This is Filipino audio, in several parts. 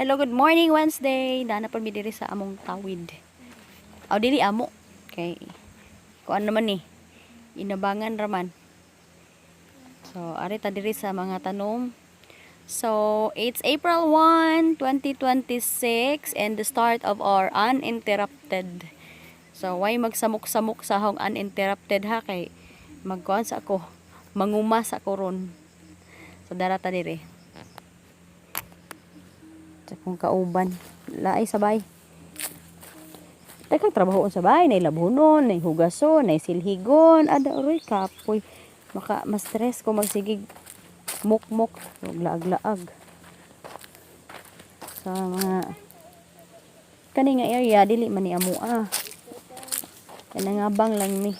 Hello, good morning Wednesday. Dana pa mi diri sa among tawid. Aw dili amo. Okay. Kuan naman ni. Inabangan raman. So, ari ta diri sa mga tanom. So, it's April 1, 2026 and the start of our uninterrupted. So, why magsamok-samok sa hong uninterrupted ha kay magkuan sa ako. Mangumas ako ron. So, dara ta diri. Kung kauban laay sabay kang trabaho sabay nay labunon nay hugason nay silhigon ada oy kapoy maka ma-stress ko magsigig mukmok ug laag-laag sa mga kani nga area dili man ni amo kanangabang lang ni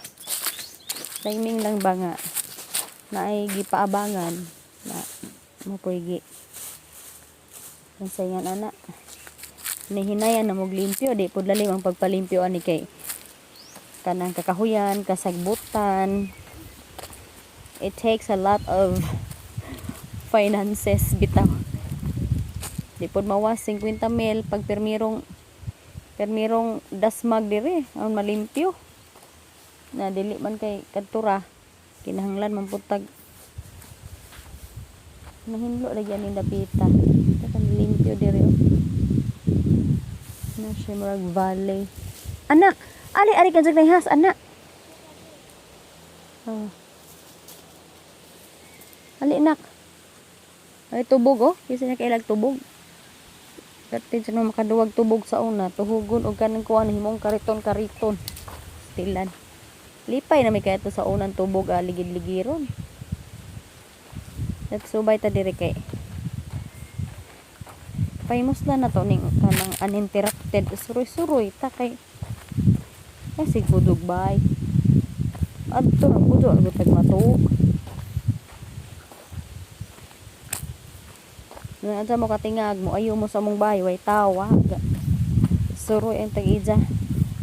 timing lang ba nga naay gipaabangan na mapuigi sayan anak nihinayan na moglimpyo di pud lalim ang pagpalimpyo ani kay kanang kakahuyan kasagbutan it takes a lot of finances bitaw di pud mawas 50 mil pag permirong dasmag dire ang malimpyo na dili man kay kadtura kinahanglan man putag nahinlo lagi ani dapita kan limpyo dire na siya murag valley anak ari ka jag has anak ali nak ay tubog kasi na kailag tubog kasi sa makaduwag tubog sa una tuhugon og kanang kuan himong kariton stilan lipay na may kaya to sa unang tubog ligid-ligiron nagsubay ta dire kay famous na to ning kanang uninterrupted suroy ta kay sigudog bay adto na kudo agutag matuok na asa mo katingag mo ayo mo sa mong bahay way tawa suroy ang tag-ija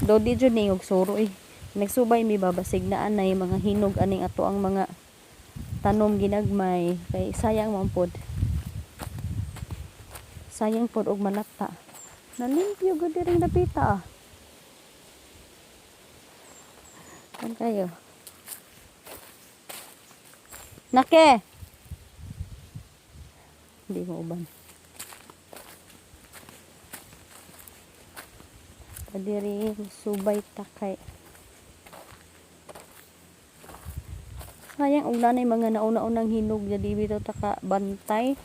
do di jud ning og suroy nagsubay mi babasig na anay mga hinog aning ato ang mga tanom ginagmay kay sayang man pod og malata nalimpyo gud diri dapita kan kayo nake hindi mo uban kadiri subay takay sayang ulan ay mga nauna-unang hinog jadi bitaw taka bantay